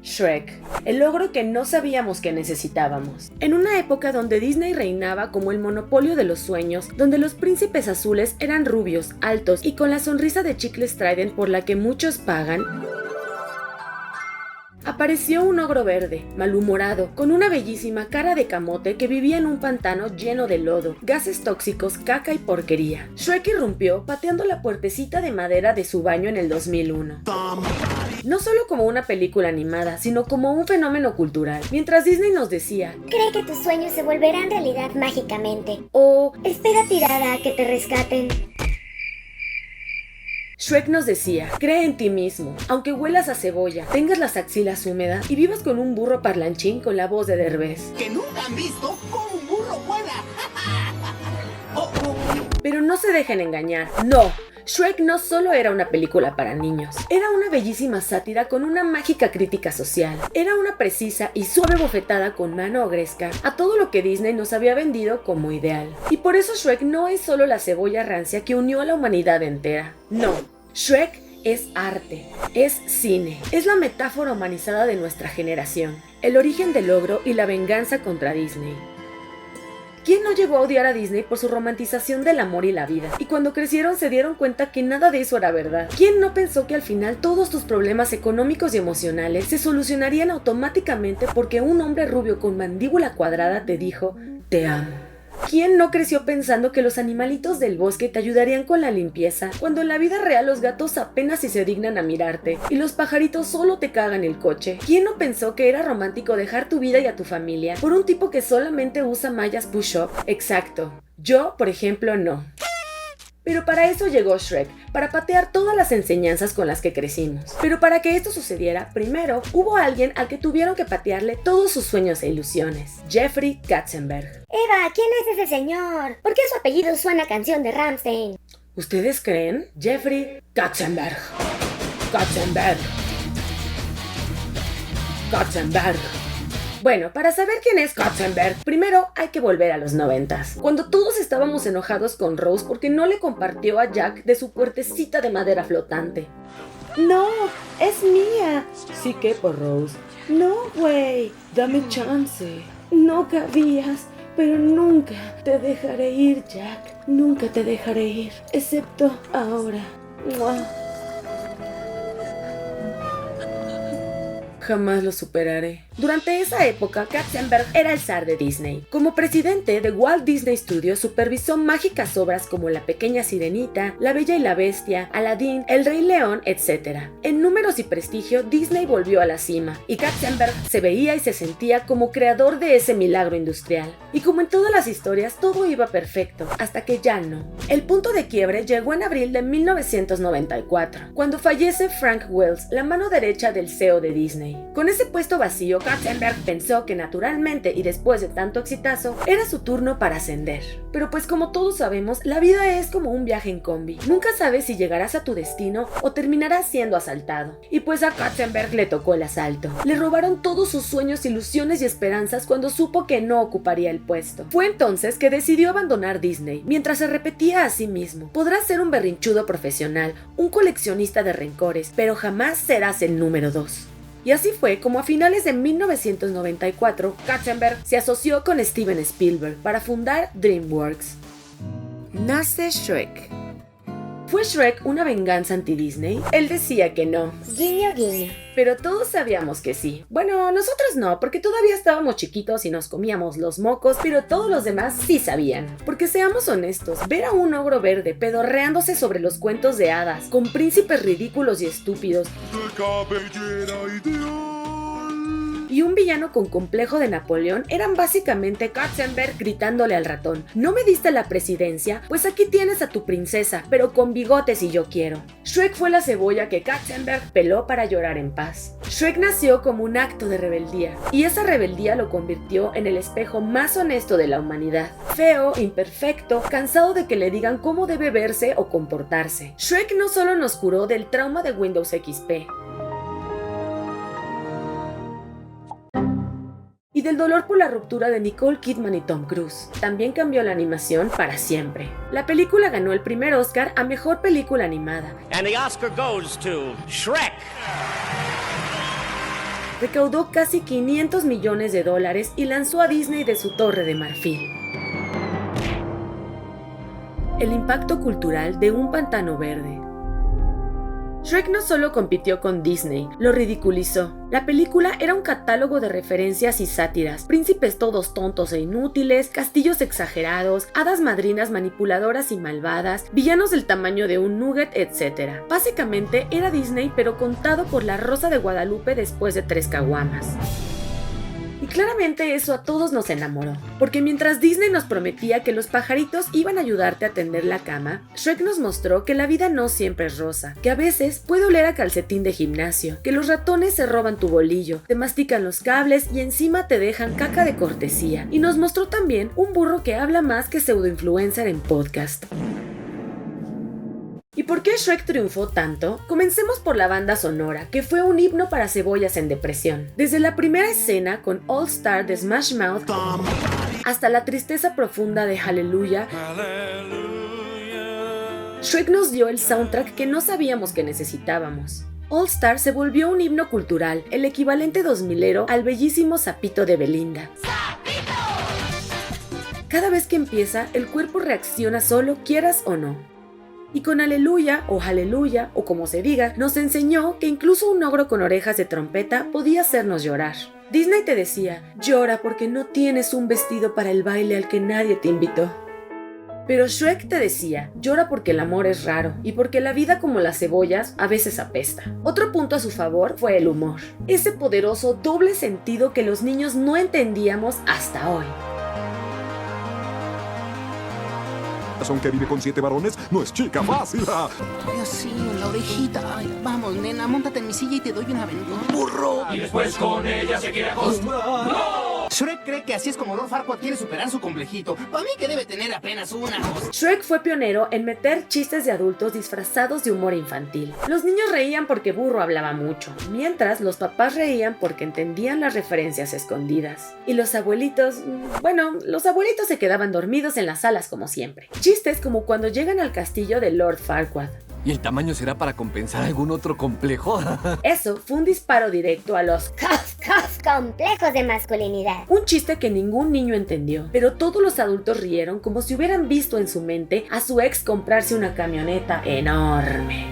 Shrek, el logro que no sabíamos que necesitábamos. En una época donde Disney reinaba como el monopolio de los sueños, donde los príncipes azules eran rubios, altos y con la sonrisa de chicle Strident por la que muchos pagan, apareció un ogro verde, malhumorado, con una bellísima cara de camote que vivía en un pantano lleno de lodo, gases tóxicos, caca y porquería. Shrek irrumpió pateando la puertecita de madera de su baño en el 2001. No solo como una película animada, sino como un fenómeno cultural. Mientras Disney nos decía, cree que tus sueños se volverán realidad mágicamente. o Espera tirada a que te rescaten. Shrek nos decía, cree en ti mismo, aunque huelas a cebolla, tengas las axilas húmedas y vivas con un burro parlanchín con la voz de Derbez. Que nunca han visto cómo un burro vuela. Pero no se dejen engañar, no. Shrek no solo era una película para niños, era una bellísima sátira con una mágica crítica social. Era una precisa y suave bofetada con mano ogresca a todo lo que Disney nos había vendido como ideal. Y por eso Shrek no es solo la cebolla rancia que unió a la humanidad entera. No, Shrek es arte, es cine, es la metáfora humanizada de nuestra generación, el origen del ogro y la venganza contra Disney. ¿Quién no llegó a odiar a Disney por su romantización del amor y la vida? Y cuando crecieron se dieron cuenta que nada de eso era verdad. ¿Quién no pensó que al final todos tus problemas económicos y emocionales se solucionarían automáticamente porque un hombre rubio con mandíbula cuadrada te dijo, te amo? ¿Quién no creció pensando que los animalitos del bosque te ayudarían con la limpieza, cuando en la vida real los gatos apenas si se dignan a mirarte y los pajaritos solo te cagan el coche? ¿Quién no pensó que era romántico dejar tu vida y a tu familia por un tipo que solamente usa mallas push-up? Exacto. Yo, por ejemplo, no. Pero para eso llegó Shrek, para patear todas las enseñanzas con las que crecimos. Pero para que esto sucediera, primero hubo alguien al que tuvieron que patearle todos sus sueños e ilusiones: Jeffrey Katzenberg. Eva, ¿quién es ese señor? ¿Por qué su apellido suena a canción de Rammstein? ¿Ustedes creen? Jeffrey Katzenberg. Katzenberg. Katzenberg. Bueno, para saber quién es Katzenberg, primero hay que volver a los 90s, cuando todos estábamos enojados con Rose porque no le compartió a Jack de su puertecita de madera flotante. No, es mía. Sí que por Rose. No, güey, dame chance. No cabías, pero nunca te dejaré ir, Jack. Nunca te dejaré ir, excepto ahora. ¡Mua! Jamás lo superaré. Durante esa época, Katzenberg era el zar de Disney. Como presidente de Walt Disney Studios, supervisó mágicas obras como La Pequeña Sirenita, La Bella y la Bestia, Aladdin, El Rey León, etc. En números y prestigio, Disney volvió a la cima, y Katzenberg se veía y se sentía como creador de ese milagro industrial. Y como en todas las historias, todo iba perfecto, hasta que ya no. El punto de quiebre llegó en abril de 1994, cuando fallece Frank Wells, la mano derecha del CEO de Disney. Con ese puesto vacío, Katzenberg pensó que naturalmente y después de tanto exitazo, era su turno para ascender. Pero pues como todos sabemos, la vida es como un viaje en combi. Nunca sabes si llegarás a tu destino o terminarás siendo asaltado. Y pues a Katzenberg le tocó el asalto. Le robaron todos sus sueños, ilusiones y esperanzas cuando supo que no ocuparía el puesto. Fue entonces que decidió abandonar Disney, mientras se repetía a sí mismo: podrás ser un berrinchudo profesional, un coleccionista de rencores, pero jamás serás el número 2. Y así fue como a finales de 1994, Katzenberg se asoció con Steven Spielberg para fundar DreamWorks. Nace Shrek. ¿Fue Shrek una venganza anti-Disney? Él decía que no. Guiño, guiño. Pero todos sabíamos que sí. Bueno, nosotros no, porque todavía estábamos chiquitos y nos comíamos los mocos, pero todos los demás sí sabían. Porque seamos honestos, ver a un ogro verde pedorreándose sobre los cuentos de hadas, con príncipes ridículos y estúpidos, De cabellera ideal. y un villano con complejo de Napoleón eran básicamente Katzenberg gritándole al ratón: ¿no me diste la presidencia? Pues aquí tienes a tu princesa, pero con bigotes si yo quiero. Shrek fue la cebolla que Katzenberg peló para llorar en paz. Shrek nació como un acto de rebeldía, y esa rebeldía lo convirtió en el espejo más honesto de la humanidad. Feo, imperfecto, cansado de que le digan cómo debe verse o comportarse. Shrek no solo nos curó del trauma de Windows XP, y del dolor por la ruptura de Nicole Kidman y Tom Cruise. También cambió la animación para siempre. La película ganó el primer Oscar a Mejor Película Animada. And the Oscar goes to Shrek. Recaudó casi $500 millones y lanzó a Disney de su torre de marfil. El impacto cultural de Un pantano verde. Shrek no solo compitió con Disney, lo ridiculizó. La película era un catálogo de referencias y sátiras, príncipes todos tontos e inútiles, castillos exagerados, hadas madrinas manipuladoras y malvadas, villanos del tamaño de un nugget, etc. Básicamente era Disney pero contado por la Rosa de Guadalupe después de 3 caguamas. Y claramente eso a todos nos enamoró, porque mientras Disney nos prometía que los pajaritos iban a ayudarte a tender la cama, Shrek nos mostró que la vida no siempre es rosa, que a veces puede oler a calcetín de gimnasio, que los ratones se roban tu bolillo, te mastican los cables y encima te dejan caca de cortesía. Y nos mostró también un burro que habla más que pseudoinfluencer en podcast. ¿Y por qué Shrek triunfó tanto? Comencemos por la banda sonora, que fue un himno para cebollas en depresión. Desde la primera escena con All Star de Smash Mouth hasta la tristeza profunda de Hallelujah, Shrek nos dio el soundtrack que no sabíamos que necesitábamos. All Star se volvió un himno cultural, el equivalente 2000ero al bellísimo Sapito de Belinda. Cada vez que empieza, el cuerpo reacciona solo, quieras o no. Y con Aleluya, o como se diga, nos enseñó que incluso un ogro con orejas de trompeta podía hacernos llorar. Disney te decía, llora porque no tienes un vestido para el baile al que nadie te invitó. Pero Shrek te decía, llora porque el amor es raro y porque la vida como las cebollas a veces apesta. Otro punto a su favor fue el humor, ese poderoso doble sentido que los niños no entendíamos hasta hoy. Aunque vive con 7 varones, no es chica fácil. Ay, así, en la orejita. Ay, vamos, nena, móntate en mi silla y te doy un aventón. ¡Burro! Y después con ella se quiere acostar. ¡No! Shrek cree que así es como Lord Farquaad quiere superar su complejito. Para mí que debe tener apenas una. Shrek fue pionero en meter chistes de adultos disfrazados de humor infantil. Los niños reían porque Burro hablaba mucho, mientras los papás reían porque entendían las referencias escondidas. Y los abuelitos, los abuelitos se quedaban dormidos en las salas como siempre. Chistes como cuando llegan al castillo de Lord Farquaad. ¿Y el tamaño será para compensar algún otro complejo? Eso fue un disparo directo a los complejos de masculinidad. un chiste que ningún niño entendió, pero todos los adultos rieron como si hubieran visto en su mente a su ex comprarse una camioneta enorme.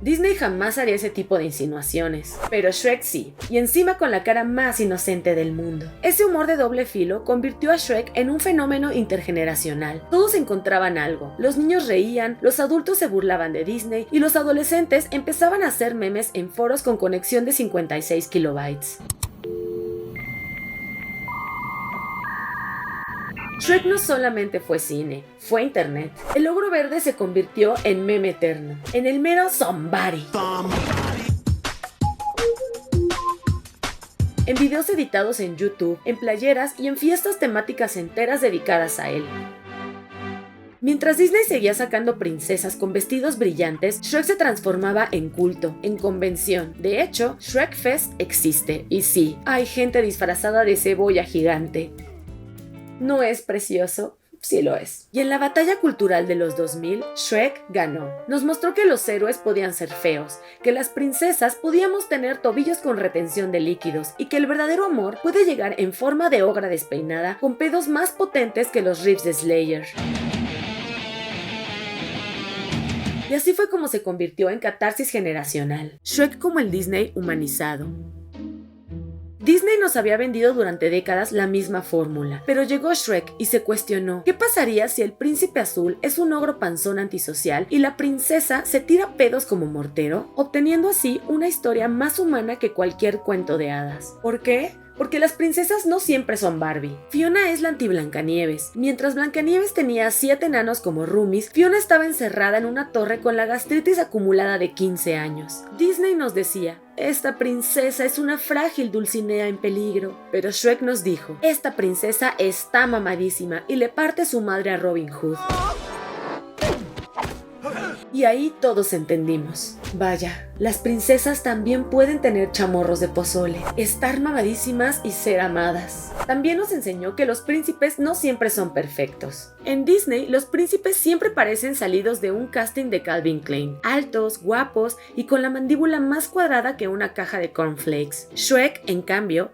Disney jamás haría ese tipo de insinuaciones, pero Shrek sí, y encima con la cara más inocente del mundo. Ese humor de doble filo convirtió a Shrek en un fenómeno intergeneracional. Todos encontraban algo, los niños reían, los adultos se burlaban de Disney y los adolescentes empezaban a hacer memes en foros con conexión de 56 kilobytes. Shrek no solamente fue cine, fue internet. El ogro verde se convirtió en meme eterno, en el mero somebody. En videos editados en YouTube, en playeras y en fiestas temáticas enteras dedicadas a él. Mientras Disney seguía sacando princesas con vestidos brillantes, Shrek se transformaba en culto, en convención. De hecho, Shrek Fest existe, y sí, hay gente disfrazada de cebolla gigante. ¿No es precioso? Sí lo es. Y en la batalla cultural de los 2000, Shrek ganó. Nos mostró que los héroes podían ser feos, que las princesas podíamos tener tobillos con retención de líquidos y que el verdadero amor puede llegar en forma de ogra despeinada con pedos más potentes que los riffs de Slayer. Y así fue como se convirtió en catarsis generacional. Shrek como el Disney humanizado. Disney nos había vendido durante décadas la misma fórmula, pero llegó Shrek y se cuestionó, ¿qué pasaría si el príncipe azul es un ogro panzón antisocial y la princesa se tira pedos como mortero, obteniendo así una historia más humana que cualquier cuento de hadas? ¿Por qué? Porque las princesas no siempre son Barbie. Fiona es la anti-Blancanieves. Mientras Blancanieves tenía 7 enanos como roomies, Fiona estaba encerrada en una torre con la gastritis acumulada de 15 años. Disney nos decía, esta princesa es una frágil Dulcinea en peligro. Pero Shrek nos dijo, esta princesa está mamadísima y le parte su madre a Robin Hood. Y ahí todos entendimos. Vaya, las princesas también pueden tener chamorros de pozole, estar mamadísimas y ser amadas. También nos enseñó que los príncipes no siempre son perfectos. En Disney, los príncipes siempre parecen salidos de un casting de Calvin Klein, altos, guapos y con la mandíbula más cuadrada que una caja de cornflakes. Shrek, en cambio,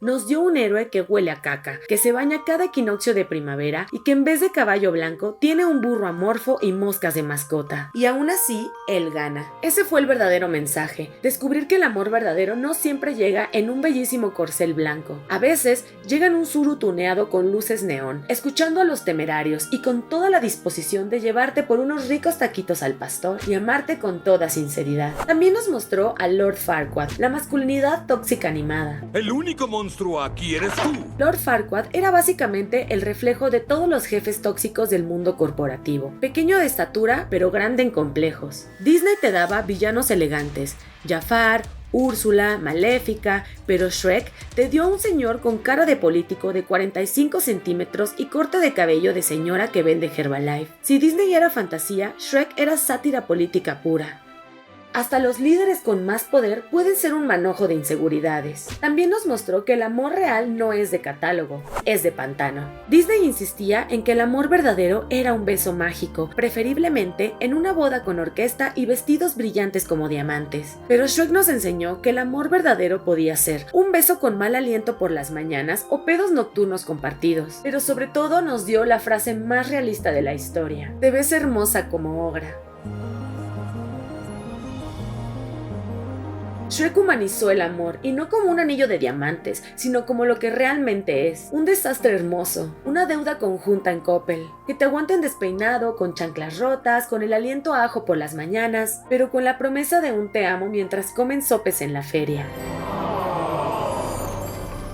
nos dio un héroe que huele a caca, que se baña cada equinoccio de primavera y que en vez de caballo blanco tiene un burro amorfo y moscas de mascota. Y aún así, él gana. Ese fue el verdadero mensaje, descubrir que el amor verdadero no siempre llega en un bellísimo corcel blanco. A veces llega en un suru tuneado con luces neón, escuchando a los temerarios y con toda la disposición de llevarte por unos ricos taquitos al pastor y amarte con toda sinceridad. También nos mostró a Lord Farquaad, la masculinidad tóxica animada. El único monstruo aquí eres tú. Lord Farquaad era básicamente el reflejo de todos los jefes tóxicos del mundo corporativo. Pequeño de estatura, pero grande en complejos. Disney te daba villanos elegantes, Jafar, Úrsula, Maléfica, pero Shrek te dio a un señor con cara de político de 45 centímetros y corte de cabello de señora que vende Herbalife. Si Disney era fantasía, Shrek era sátira política pura. Hasta los líderes con más poder pueden ser un manojo de inseguridades. También nos mostró que el amor real no es de catálogo, es de pantano. Disney insistía en que el amor verdadero era un beso mágico, preferiblemente en una boda con orquesta y vestidos brillantes como diamantes. Pero Shrek nos enseñó que el amor verdadero podía ser un beso con mal aliento por las mañanas o pedos nocturnos compartidos. Pero sobre todo nos dio la frase más realista de la historia: te ves hermosa como ogra. Shrek humanizó el amor, y no como un anillo de diamantes, sino como lo que realmente es: un desastre hermoso, una deuda conjunta en Coppel, que te aguanten despeinado, con chanclas rotas, con el aliento a ajo por las mañanas, pero con la promesa de un te amo mientras comen sopes en la feria.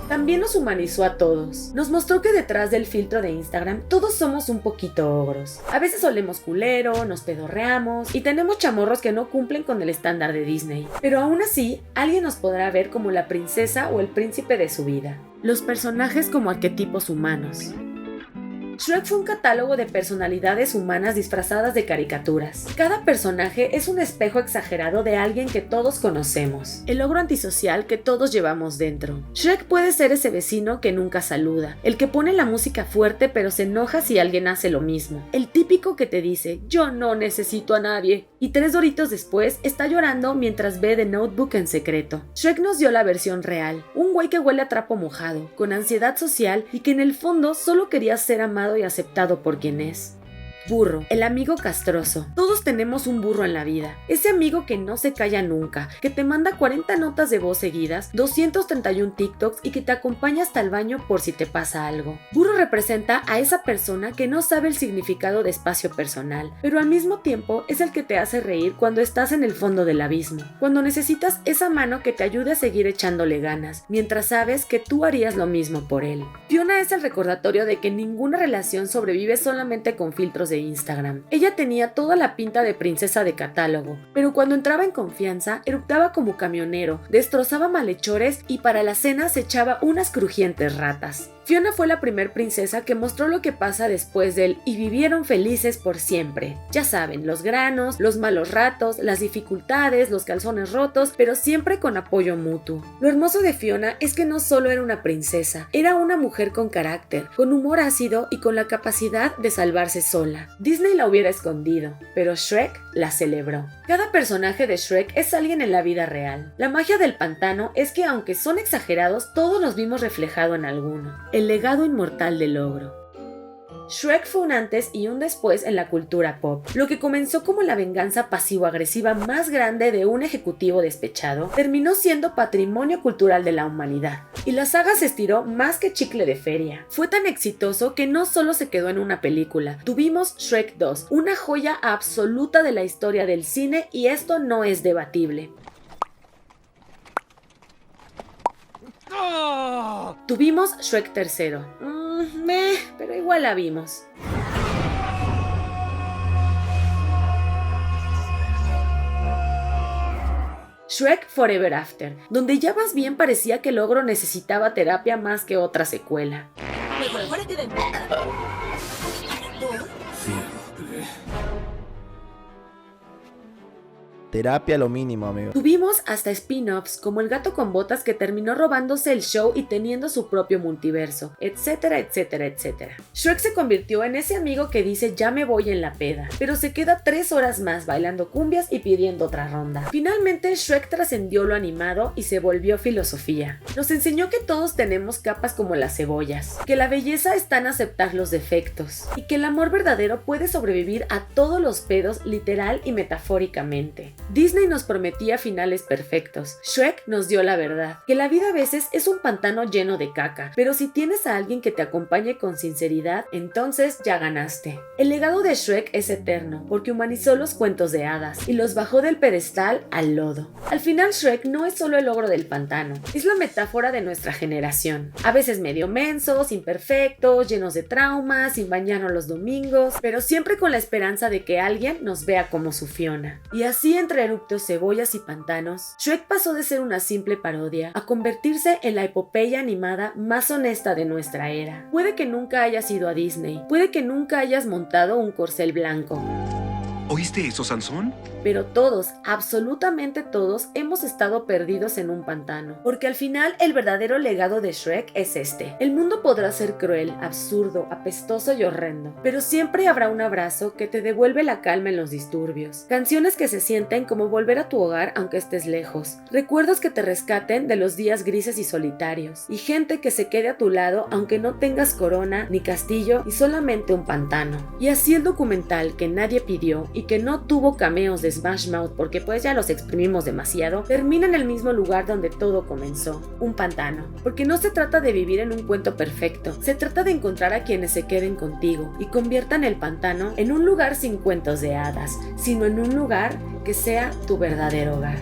También nos humanizó a todos. Nos mostró que detrás del filtro de Instagram todos somos un poquito ogros. A veces olemos culero, nos pedorreamos y tenemos chamorros que no cumplen con el estándar de Disney. Pero aún así, alguien nos podrá ver como la princesa o el príncipe de su vida. Los personajes como arquetipos humanos. Shrek fue un catálogo de personalidades humanas disfrazadas de caricaturas. Cada personaje es un espejo exagerado de alguien que todos conocemos, el ogro antisocial que todos llevamos dentro. Shrek puede ser ese vecino que nunca saluda, el que pone la música fuerte pero se enoja si alguien hace lo mismo, el típico que te dice "yo no necesito a nadie" y 3 doritos después está llorando mientras ve The Notebook en secreto. Shrek nos dio la versión real, un güey que huele a trapo mojado, con ansiedad social y que en el fondo solo quería ser amado y aceptado por quien es. Burro, el amigo castroso. Todos tenemos un burro en la vida. Ese amigo que no se calla nunca, que te manda 40 notas de voz seguidas, 231 TikToks y que te acompaña hasta el baño por si te pasa algo. Burro representa a esa persona que no sabe el significado de espacio personal, pero al mismo tiempo es el que te hace reír cuando estás en el fondo del abismo, cuando necesitas esa mano que te ayude a seguir echándole ganas, mientras sabes que tú harías lo mismo por él. Fiona es el recordatorio de que ninguna relación sobrevive solamente con filtros de Instagram. Ella tenía toda la pinta de princesa de catálogo, pero cuando entraba en confianza, eructaba como camionero, destrozaba malhechores y para la cena se echaba unas crujientes ratas. Fiona fue la primer princesa que mostró lo que pasa después del "y vivieron felices por siempre". Ya saben, los granos, los malos ratos, las dificultades, los calzones rotos, pero siempre con apoyo mutuo. Lo hermoso de Fiona es que no solo era una princesa, era una mujer con carácter, con humor ácido y con la capacidad de salvarse sola. Disney la hubiera escondido, pero Shrek la celebró. Cada personaje de Shrek es alguien en la vida real. La magia del pantano es que aunque son exagerados, todos nos vimos reflejado en alguno. El legado inmortal del ogro. Shrek fue un antes y un después en la cultura pop. Lo que comenzó como la venganza pasivo-agresiva más grande de un ejecutivo despechado, terminó siendo patrimonio cultural de la humanidad. Y la saga se estiró más que chicle de feria. Fue tan exitoso que no solo se quedó en una película. Tuvimos Shrek 2, una joya absoluta de la historia del cine, y esto no es debatible. Tuvimos Shrek 3, pero igual la vimos. Shrek Forever After, donde ya más bien parecía que el ogro necesitaba terapia más que otra secuela. Terapia lo mínimo, amigo. Tuvimos hasta spin-offs como El gato con botas que terminó robándose el show y teniendo su propio multiverso, etcétera, etcétera, etcétera. Shrek se convirtió en ese amigo que dice ya me voy en la peda, pero se queda 3 horas más bailando cumbias y pidiendo otra ronda. Finalmente Shrek trascendió lo animado y se volvió filosofía. Nos enseñó que todos tenemos capas como las cebollas, que la belleza está en aceptar los defectos y que el amor verdadero puede sobrevivir a todos los pedos literal y metafóricamente. Disney nos prometía finales perfectos. Shrek nos dio la verdad, que la vida a veces es un pantano lleno de caca, pero si tienes a alguien que te acompañe con sinceridad, entonces ya ganaste. El legado de Shrek es eterno, porque humanizó los cuentos de hadas y los bajó del pedestal al lodo. Al final Shrek no es solo el ogro del pantano, es la metáfora de nuestra generación. A veces medio mensos, imperfectos, llenos de traumas, sin bañarnos los domingos, pero siempre con la esperanza de que alguien nos vea como su Fiona. Y así entre eruptos, cebollas y pantanos, Shrek pasó de ser una simple parodia a convertirse en la epopeya animada más honesta de nuestra era. Puede que nunca hayas ido a Disney, puede que nunca hayas montado un corcel blanco, ¿Oíste eso, Sansón? pero todos, absolutamente todos, hemos estado perdidos en un pantano. Porque al final el verdadero legado de Shrek es este. El mundo podrá ser cruel, absurdo, apestoso y horrendo, pero siempre habrá un abrazo que te devuelve la calma en los disturbios. Canciones que se sienten como volver a tu hogar aunque estés lejos. Recuerdos que te rescaten de los días grises y solitarios. Y gente que se quede a tu lado aunque no tengas corona, ni castillo y solamente un pantano. Y así el documental que nadie pidió y que no tuvo cameos de Smash Mouth porque pues ya los exprimimos demasiado, termina en el mismo lugar donde todo comenzó, un pantano. Porque no se trata de vivir en un cuento perfecto, se trata de encontrar a quienes se queden contigo y conviertan el pantano en un lugar sin cuentos de hadas, sino en un lugar que sea tu verdadero hogar.